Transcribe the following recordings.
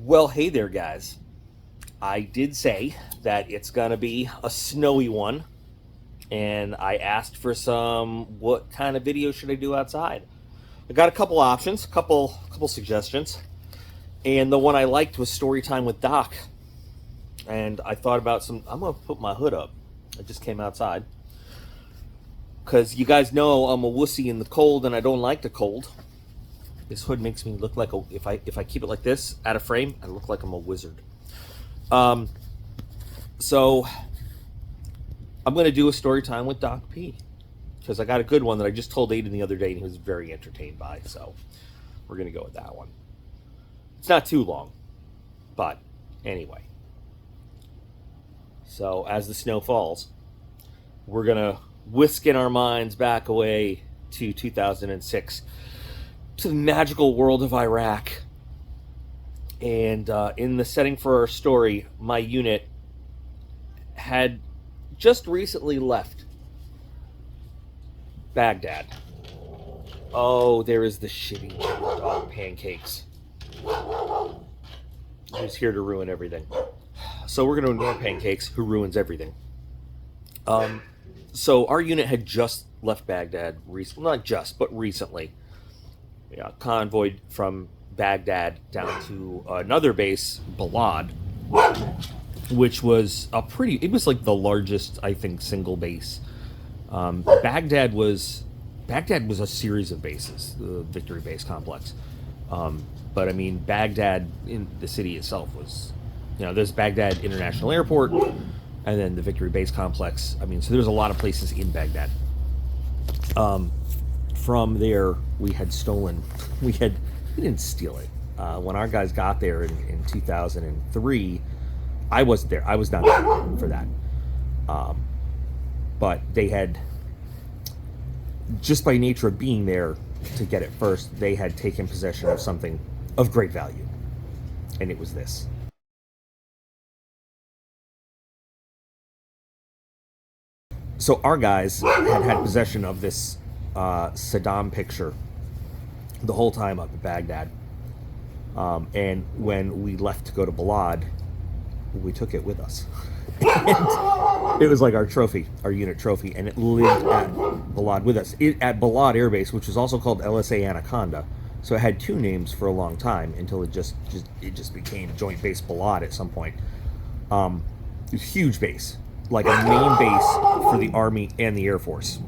Well, hey there, guys. I did say that it's going to be a snowy one, and I asked for some what kind of video should I do outside. I got a couple options, couple suggestions, and the one I liked was story time with Doc. And I thought about some. I'm going to put my hood up. I just came outside because you guys know I'm a wussy in the cold, and I don't like the cold. This hood makes me look like if I keep it like this out of frame, I look like I'm a wizard. Um, so I'm going to do a story time with Doc P because I got a good one that I just told Aiden the other day and he was very entertained by. So we're going to go with that one. It's not too long, but anyway. So as the snow falls, we're going to whisk in our minds back away to 2006 to the magical world of Iraq. And in the setting for our story, my unit had just recently left Baghdad. Oh, there is the shitty dog pancakes. Who's here to ruin everything? So we're going to ignore pancakes, who ruins everything. So our unit had just left Baghdad, not just, but recently. Yeah, convoyed from Baghdad down to another base, Balad, which was it was like the largest, I think, single base. Baghdad was a series of bases, the Victory Base complex. But I mean, Baghdad in the city itself was, there's Baghdad International Airport, and then the Victory Base complex. I mean, so there's a lot of places in Baghdad. From there, we didn't steal it. When our guys got there in 2003, I wasn't there. I was not there for that. But they had, just by nature of being there to get it first, they had taken possession of something of great value. And it was this. So our guys had possession of this Saddam picture the whole time up at Baghdad. And when we left to go to Balad, we took it with us. And it was like our trophy, our unit trophy, and it lived at Balad with us. At Balad Air Base, which was also called LSA Anaconda. So it had two names for a long time until it just became Joint Base Balad at some point. It was a huge base, like a main base for the Army and the Air Force.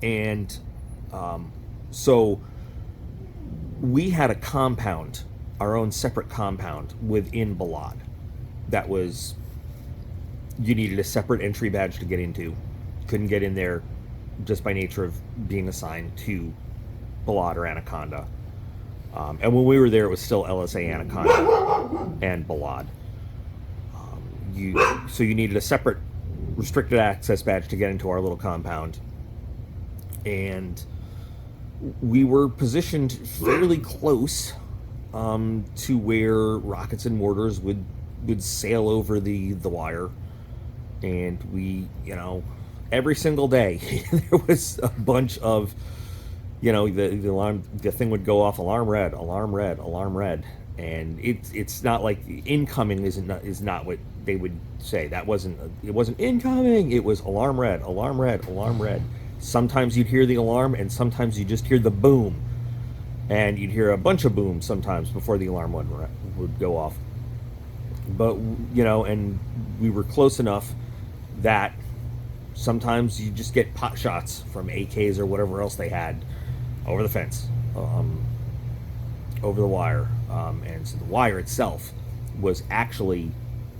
And so we had a compound, our own separate compound within Balad. That was, you needed a separate entry badge to get into. Couldn't get in there just by nature of being assigned to Balad or Anaconda. And when we were there, it was still LSA Anaconda and Balad. So you needed a separate restricted access badge to get into our little compound. And we were positioned fairly close to where rockets and mortars would sail over the wire. And we, every single day there was a bunch of, the alarm, the thing would go off, alarm red, alarm red, alarm red. And it's not like incoming is not what they would say. It wasn't incoming. It was alarm red, alarm red, alarm red. Sometimes you'd hear the alarm, and sometimes you just hear the boom, and you'd hear a bunch of booms sometimes before the alarm would go off. But and we were close enough that sometimes you just get pot shots from AKs or whatever else they had over the fence, over the wire, and so the wire itself was actually,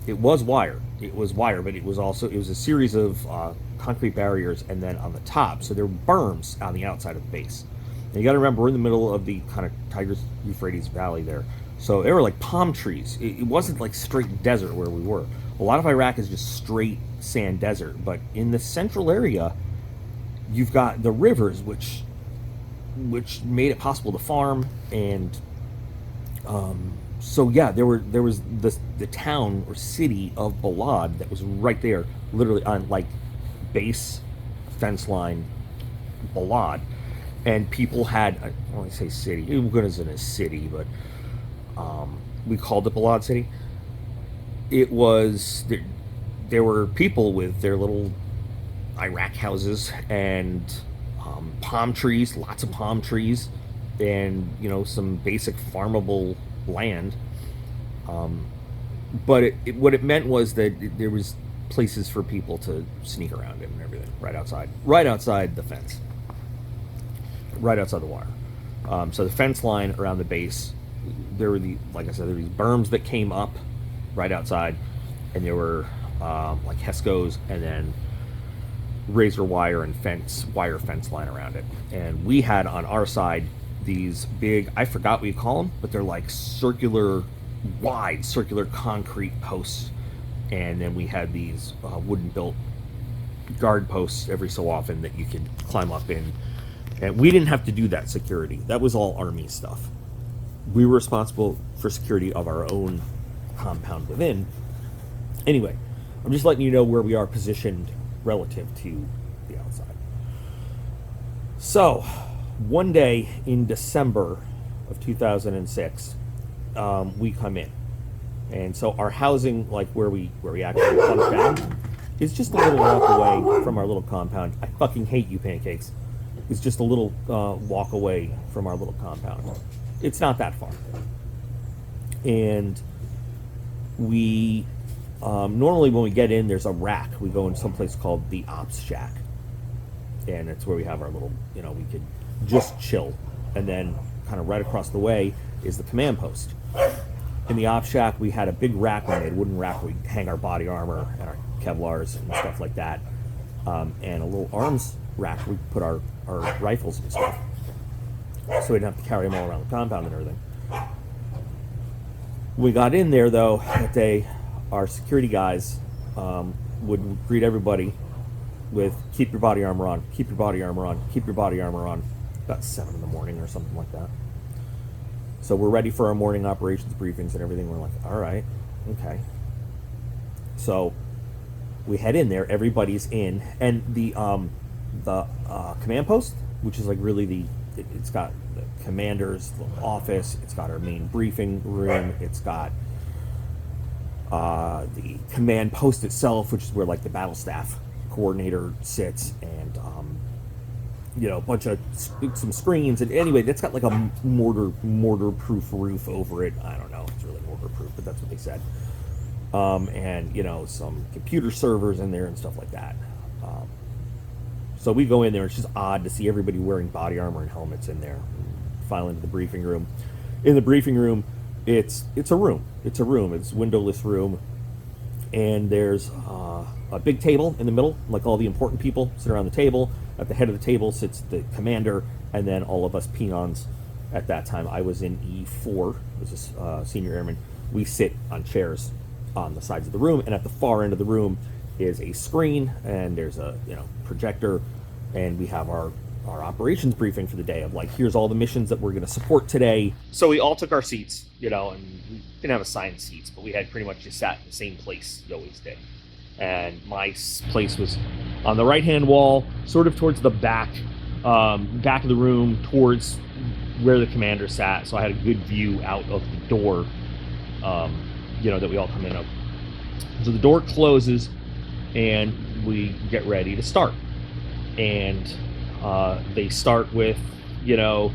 it was wire, but it was a series of concrete barriers, and then on the top, so there were berms on the outside of the base. And you got to remember, we're in the middle of the kind of Tigris-Euphrates Valley there, so there were like palm trees. It wasn't like straight desert where we were. A lot of Iraq is just straight sand desert, but in the central area, you've got the rivers, which made it possible to farm, and so yeah, there was the town or city of Balad that was right there, literally on like base fence line Balad, and people had, I don't want to say city, it wasn't a city, but we called it Balad City. It was there were people with their little Iraq houses and palm trees, lots of palm trees, and some basic farmable land. But what it meant was that there was places for people to sneak around in and everything right outside the fence, right outside the wire. So the fence line around the base, there were like I said, there were these berms that came up right outside, and there were like Hescos, and then razor wire and wire fence line around it. And we had on our side these big, I forgot what you call them, but they're like wide circular concrete posts. And then we had these wooden built guard posts every so often that you could climb up in. And we didn't have to do that security. That was all Army stuff. We were responsible for security of our own compound within. Anyway, I'm just letting you know where we are positioned relative to the outside. So, one day in December of 2006, we come in. And so our housing, like where we actually punch down, is just a little walk away from our little compound. I fucking hate you, pancakes. It's just a little walk away from our little compound. It's not that far. And we normally when we get in, there's a rack. We go in someplace called the Ops Shack, and it's where we have our little, we could just chill. And then kind of right across the way is the command post. In the Ops Shack, we had a big rack we made, a wooden rack where we hang our body armor and our Kevlars and stuff like that, and a little arms rack we put our rifles and stuff, so we didn't have to carry them all around the compound and everything. When we got in there, though, that day, our security guys would greet everybody with, keep your body armor on, keep your body armor on, keep your body armor on, about 7 in the morning or something like that. So we're ready for our morning operations briefings and everything. We're like, all right, okay. So we head in there, everybody's in, and the command post, which is like really it's got the commander's office, it's got our main briefing room, it's got the command post itself, which is where like the battle staff coordinator sits, and a bunch of some screens, and anyway, that's got like a mortar-proof roof over it. I don't know if it's really mortar-proof, but that's what they said. And some computer servers in there and stuff like that. So we go in there. It's just odd to see everybody wearing body armor and helmets in there. File into the briefing room. In the briefing room, it's a room. It's a room. It's a windowless room, and there's a big table in the middle. Like all the important people sit around the table. At the head of the table sits the commander, and then all of us peons. At that time, I was in E4, was a senior airman. We sit on chairs on the sides of the room, and at the far end of the room is a screen, and there's a projector, and we have our operations briefing for the day of like, here's all the missions that we're going to support today. So we all took our seats, and we didn't have assigned seats, but we had pretty much just sat in the same place we always did. And my place was on the right-hand wall, sort of towards the back of the room, towards where the commander sat. So I had a good view out of the door, that we all come in of. So the door closes, and we get ready to start. And they start with, good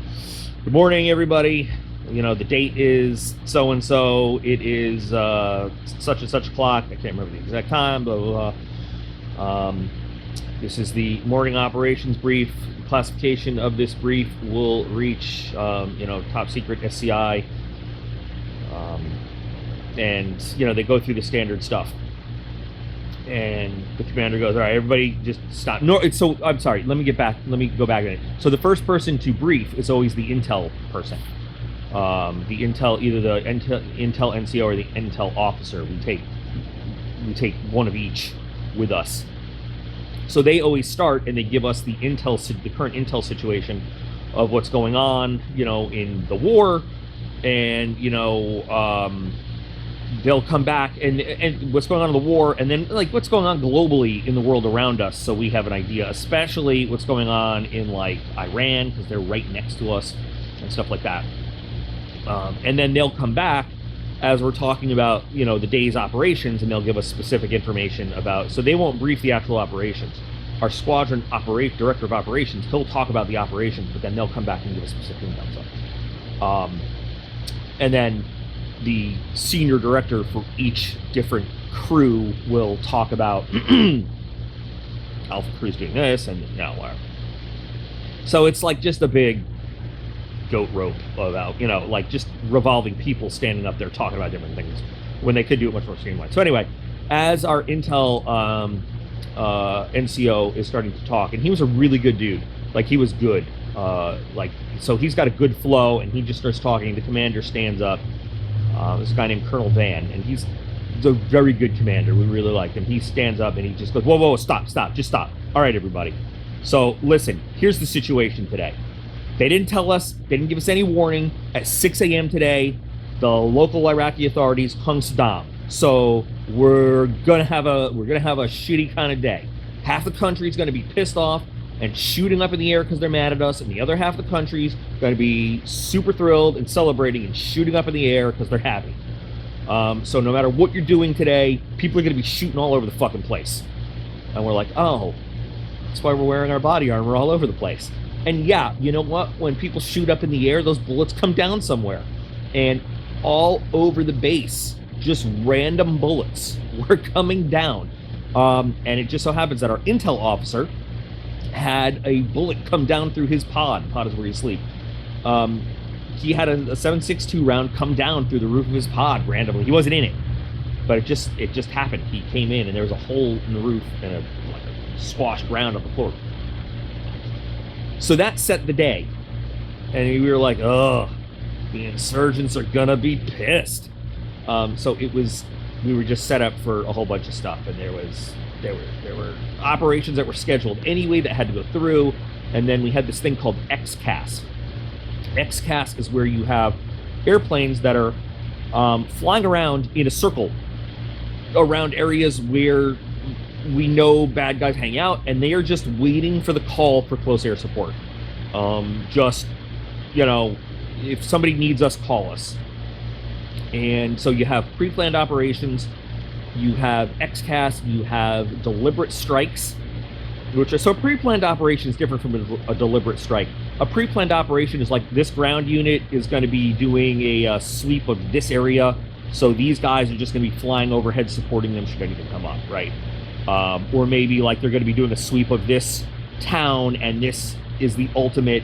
morning, everybody. The date is so-and-so. It is such and such o'clock. I can't remember the exact time, blah, blah, blah. This is the morning operations brief. Classification of this brief will reach, top secret SCI. And, they go through the standard stuff. And the commander goes, all right, everybody just stop. No, I'm sorry, let me go back a minute. So the first person to brief is always the intel person. The intel, either the intel NCO or the intel officer. We take one of each with us. So they always start, and they give us the current intel situation of what's going on, in the war, and they'll come back and what's going on in the war, and then like what's going on globally in the world around us, so we have an idea, especially what's going on in like Iran, because they're right next to us and stuff like that. And then they'll come back as we're talking about, you know, the day's operations, and they'll give us specific information about, so they won't brief the actual operations. Our squadron director of operations, he'll talk about the operations, but then they'll come back and give us specific intel. And then the senior director for each different crew will talk about Alpha Crew's doing this, and whatever. So it's like just a big goat rope about, you know, like just revolving people standing up there talking about different things when they could do it much more streamlined. So anyway, as our intel NCO is starting to talk, and he was a really good dude, like he was good, like, so he's got a good flow, and he just starts talking. The commander stands up. This guy named Colonel Van, and he's a very good commander. We really liked him. He stands up and he just goes, whoa, stop, just stop. All right, everybody. So listen, here's the situation today. They didn't tell us, they didn't give us any warning. At 6 a.m. today, the local Iraqi authorities hung Saddam. So we're gonna have a shitty kind of day. Half the country's gonna be pissed off and shooting up in the air because they're mad at us, and the other half of the country's gonna be super thrilled and celebrating and shooting up in the air because they're happy. So no matter what you're doing today, people are gonna be shooting all over the fucking place. And we're like, oh, that's why we're wearing our body armor all over the place. And yeah, you know what? When people shoot up in the air, those bullets come down somewhere. And all over the base, just random bullets were coming down. And it just so happens that our intel officer had a bullet come down through his pod. Pod is where you sleep. He had a 7.62 round come down through the roof of his pod randomly. He wasn't in it, but it just happened. He came in, and there was a hole in the roof and a squashed round on the floor. So that set the day, and we were like, oh, the insurgents are gonna be pissed. So we were just set up for a whole bunch of stuff, and there were operations that were scheduled anyway that had to go through, and then we had this thing called XCAS. XCAS is where you have airplanes that are flying around in a circle around areas where we know bad guys hang out, and they are just waiting for the call for close air support. Just, you know, if somebody needs us, call us. And so you have pre-planned operations, you have XCAS, you have deliberate strikes, which are, so a pre-planned operation is different from a deliberate strike. A pre-planned operation is like, this ground unit is going to be doing a sweep of this area, so these guys are just going to be flying overhead supporting them should anything come up, right? Or maybe like they're going to be doing a sweep of this town, and this is the ultimate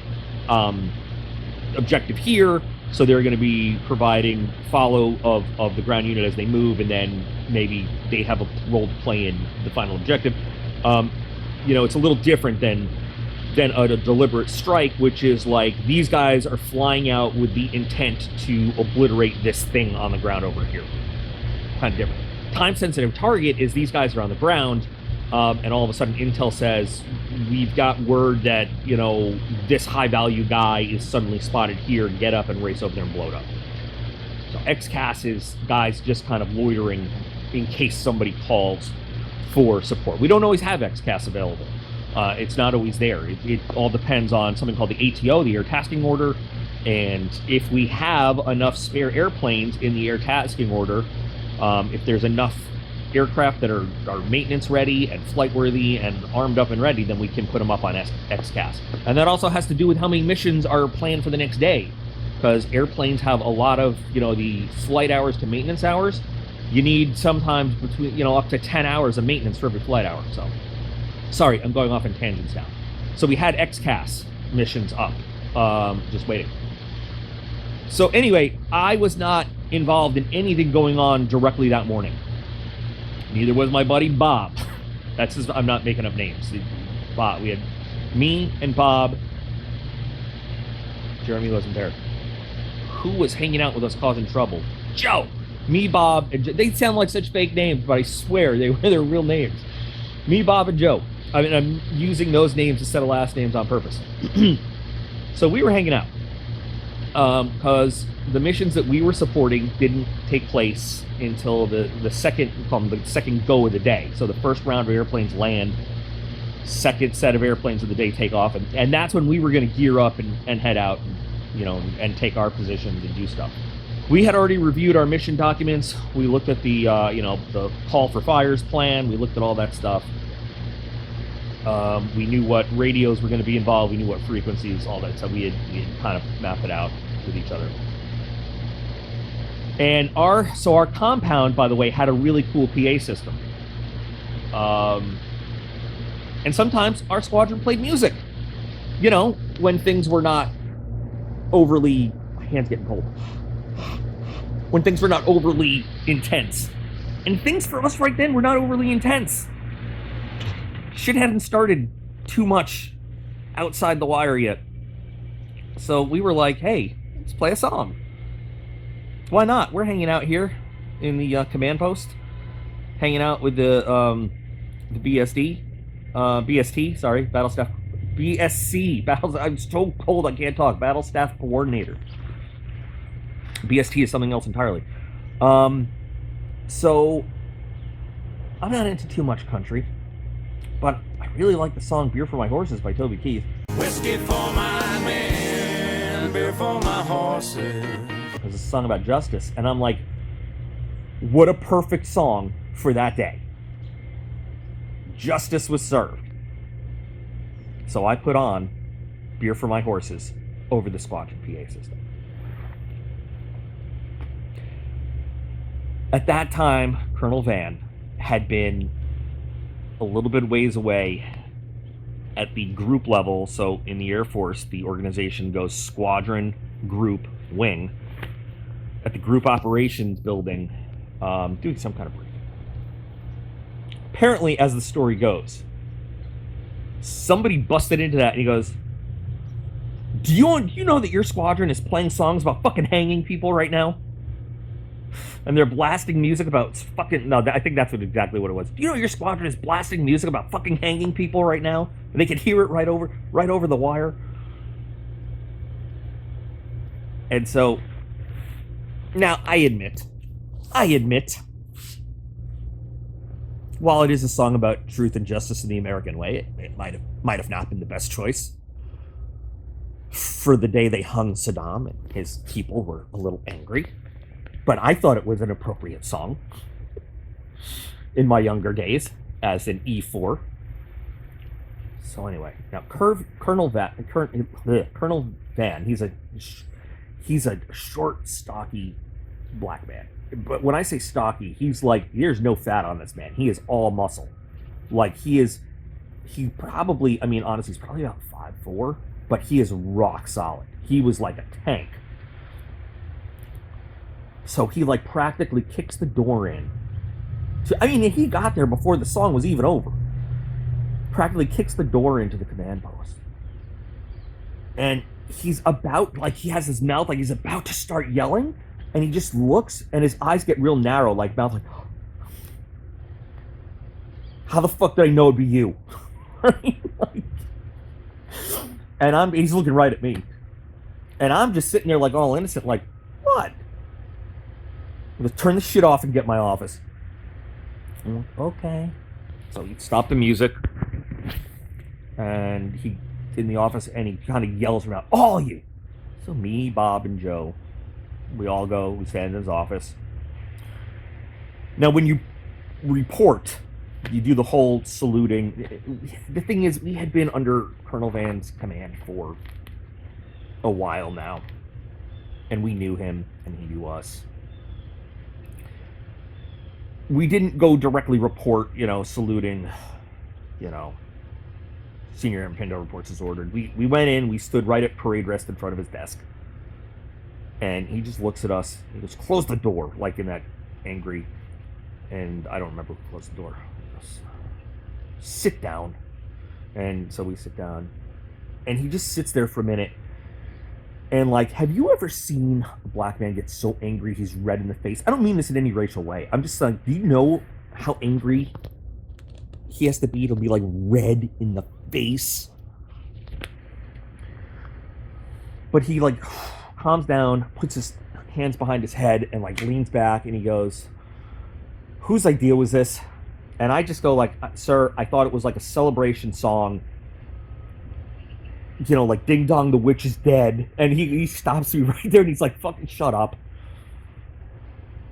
objective here, so they're going to be providing follow of the ground unit as they move, and then maybe they have a role to play in the final objective. You know, it's a little different than a deliberate strike, which is like, these guys are flying out with the intent to obliterate this thing on the ground over here. Kind of different. Time-sensitive target is these guys are on the ground, and all of a sudden intel says, we've got word that, you know, this high-value guy is suddenly spotted here, get up and race over there and blow it up. So XCAS is guys just kind of loitering in case somebody calls for support. We don't always have XCAS available. It's not always there. It all depends on something called the ATO, the Air Tasking Order, and if we have enough spare airplanes in the Air Tasking Order, if there's enough aircraft that are maintenance ready and flight worthy and armed up and ready, then we can put them up on XCAS. And that also has to do with how many missions are planned for the next day, because airplanes have a lot of, you know, the flight hours to maintenance hours. You need sometimes between, you know, up to 10 hours of maintenance for every flight hour. So, sorry, I'm going off in tangents now. So we had XCAS missions up, just waiting. So anyway, I was not involved in anything going on directly that morning. Neither was my buddy Bob. That's his, I'm not making up names. Bob, we had me and Bob. Jeremy wasn't there. Who was hanging out with us causing trouble? Joe! Me, Bob, and Joe. They sound like such fake names, but I swear they were their real names. Me, Bob, and Joe. I mean, I'm using those names instead of last names on purpose. So we were hanging out. Because the missions that we were supporting didn't take place until the second go of the day. So the first round of airplanes land, second set of airplanes of the day take off, and that's when we were going to gear up and head out, and, you know, and take our positions and do stuff. We had already reviewed our mission documents. We looked at the, the call for fires plan. We looked at all that stuff. We knew what radios were going to be involved. We knew what frequencies, all that stuff. We had kind of mapped it out with each other. And our compound, by the way, had a really cool PA system. And sometimes our squadron played music. You know, when things were not overly... My hand's getting cold. When things were not overly intense. And things for us right then were not overly intense. Shit hadn't started too much outside the wire yet. So we were like, hey, let's play a song. Why not? We're hanging out here in the command post. Hanging out with the BST, sorry, Battle Staff, BSC, I'm so cold I can't talk, Battle Staff Coordinator. BST is something else entirely. So, I'm not into too much country, but I really like the song Beer for My Horses by Toby Keith. Whiskey for my men, beer for my horses. It's a song about justice, and I'm like, what a perfect song for that day. Justice was served. So I put on Beer for My Horses over the squadron PA system. At that time, Colonel Van had been a little bit ways away at the group level. So in the Air Force, the organization goes squadron, group, wing. At the group operations building, doing some kind of briefing. Apparently, as the story goes, somebody busted into that and he goes, do you know that your squadron is playing songs about fucking hanging people right now? And they're blasting music about fucking... No, I think that's exactly what it was. Do you know your squadron is blasting music about fucking hanging people right now? And they could hear it right over the wire. And so... Now, I admit, while it is a song about truth and justice in the American way, it might have not been the best choice. For the day they hung Saddam, and his people were a little angry. But I thought it was an appropriate song in my younger days as an E4. So anyway, now Colonel Van, he's a short, stocky black man. But when I say stocky, he's like, there's no fat on this man. He is all muscle. Like, he probably, I mean, honestly, he's probably about 5'4", but he is rock solid. He was like a tank. So he, like, practically kicks the door in. I mean, he got there before the song was even over. Practically kicks the door into the command post. And he's about, like, he has his mouth, like, he's about to start yelling, and he just looks, and his eyes get real narrow, like, mouth, like, how the fuck did I know it'd be you? And he's looking right at me. And I'm just sitting there, like, all innocent, like, what? I'm gonna turn this shit off and get my office. I'm like, okay. So he stopped the music, and he in the office, and he kind of yells around, all of you. So me, Bob, and Joe, we all go, we stand in his office. Now, when you report, you do the whole saluting. The thing is, we had been under Colonel Van's command for a while now, and we knew him, and he knew us. We didn't go directly report, saluting, Senior Airman Pando reports as ordered. We went in, we stood right at parade rest in front of his desk. And he just looks at us. He goes, close the door, like in that angry, and I don't remember who closed the door. He goes, sit down. And so we sit down. And he just sits there for a minute. And, like, have you ever seen a black man get so angry he's red in the face? I don't mean this in any racial way. I'm just like, do you know how angry he has to be to be, like, red in the face? But he, like, calms down, puts his hands behind his head, and, like, leans back, and he goes, whose idea was this? And I just go, like, sir, I thought it was, like, a celebration song. Like, Ding Dong, the Witch is Dead. And he stops me right there, and he's like, fucking shut up.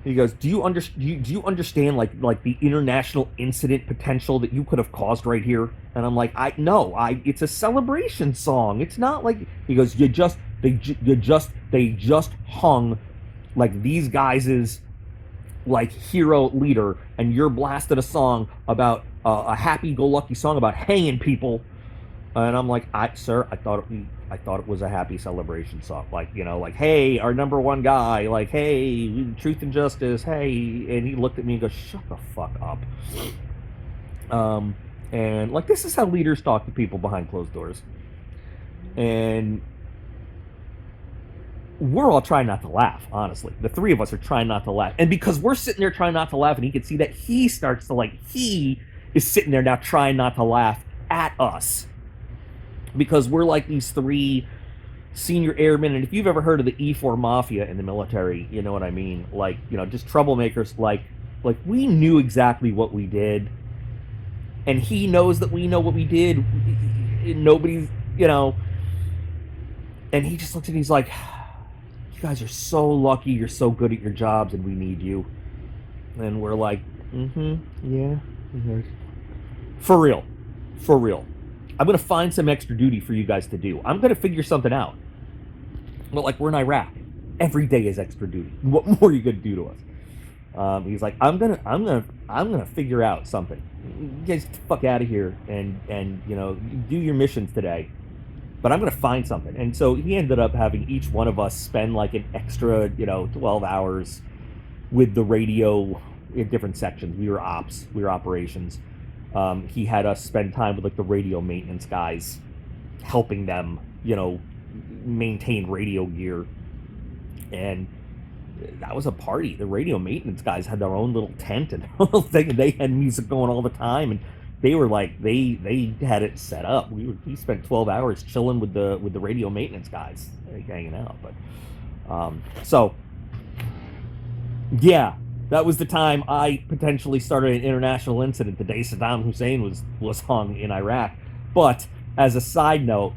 He goes, do you understand like the international incident potential that you could have caused right here? And I'm like, it's a celebration song. It's not like. He goes, they just hung like these guys' like hero leader, and you're blasted a song about a happy-go-lucky song about hanging people. And I'm like, sir, I thought it was a happy celebration song, like, like, hey, our number one guy, like, hey, truth and justice, hey. And he looked at me and goes, shut the fuck up. And like, this is how leaders talk to people behind closed doors. And we're all trying not to laugh, honestly. The three of us are trying not to laugh. And because we're sitting there trying not to laugh, and he can see that he is sitting there now trying not to laugh at us. Because we're like these three senior airmen, and if you've ever heard of the E4 Mafia in the military, you know what I mean. Like, just troublemakers. Like we knew exactly what we did, and he knows that we know what we did. Nobody's, and he just looks at me, he's like, you guys are so lucky, you're so good at your jobs, and we need you. And we're like, yeah. For real. I'm going to find some extra duty for you guys to do. I'm going to figure something out. But like, we're in Iraq. Every day is extra duty. What more are you going to do to us? He's like, I'm gonna figure out something. You guys get the fuck out of here and do your missions today. But I'm gonna find something. And so he ended up having each one of us spend like an extra 12 hours with the radio in different sections. We were ops, we were operations. He had us spend time with like the radio maintenance guys, helping them, maintain radio gear. And that was a party. The radio maintenance guys had their own little tent and little thing, and they had music going all the time. And they were like, they had it set up. We spent 12 hours chilling with the radio maintenance guys, like, hanging out. But so yeah. That was the time I potentially started an international incident, the day Saddam Hussein was hung in Iraq. But as a side note,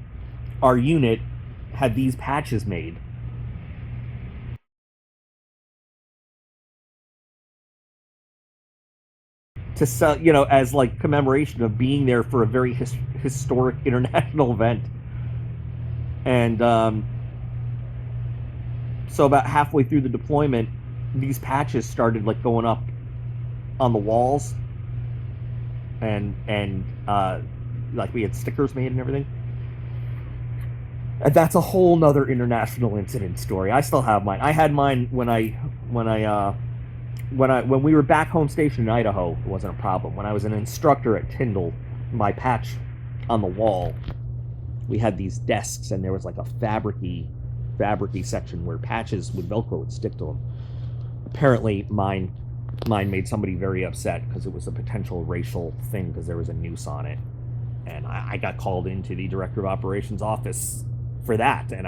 our unit had these patches made to sell, as like commemoration of being there for a very historic international event. And so about halfway through the deployment, these patches started like going up on the walls, and like we had stickers made and everything. And that's a whole nother international incident story. I still have mine. I had mine when we were back home station in Idaho. It wasn't a problem. When I was an instructor at Tyndall, my patch on the wall, we had these desks, and there was like a fabricy section where patches with Velcro would stick to them. Apparently, mine made somebody very upset because it was a potential racial thing because there was a noose on it, and I got called into the director of operations office for that. And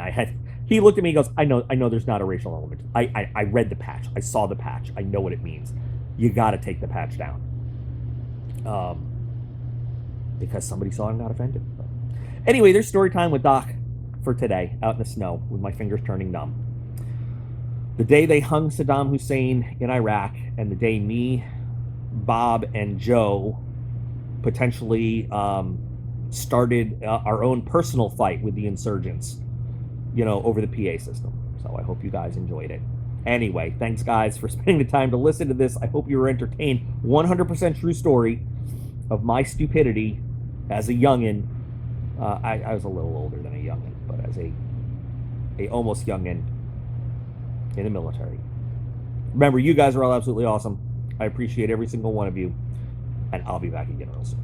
he looked at me and goes, I know there's not a racial element. I read the patch. I saw the patch. I know what it means. You got to take the patch down. Because somebody saw it and got offended. But anyway, there's story time with Doc for today, out in the snow with my fingers turning numb. The day they hung Saddam Hussein in Iraq, and the day me, Bob, and Joe potentially started our own personal fight with the insurgents, over the PA system. So I hope you guys enjoyed it. Anyway, thanks guys for spending the time to listen to this. I hope you were entertained. 100% true story of my stupidity as a youngin'. I was a little older than a youngin', but as a almost youngin' in the military. Remember, you guys are all absolutely awesome. I appreciate every single one of you, and I'll be back again real soon.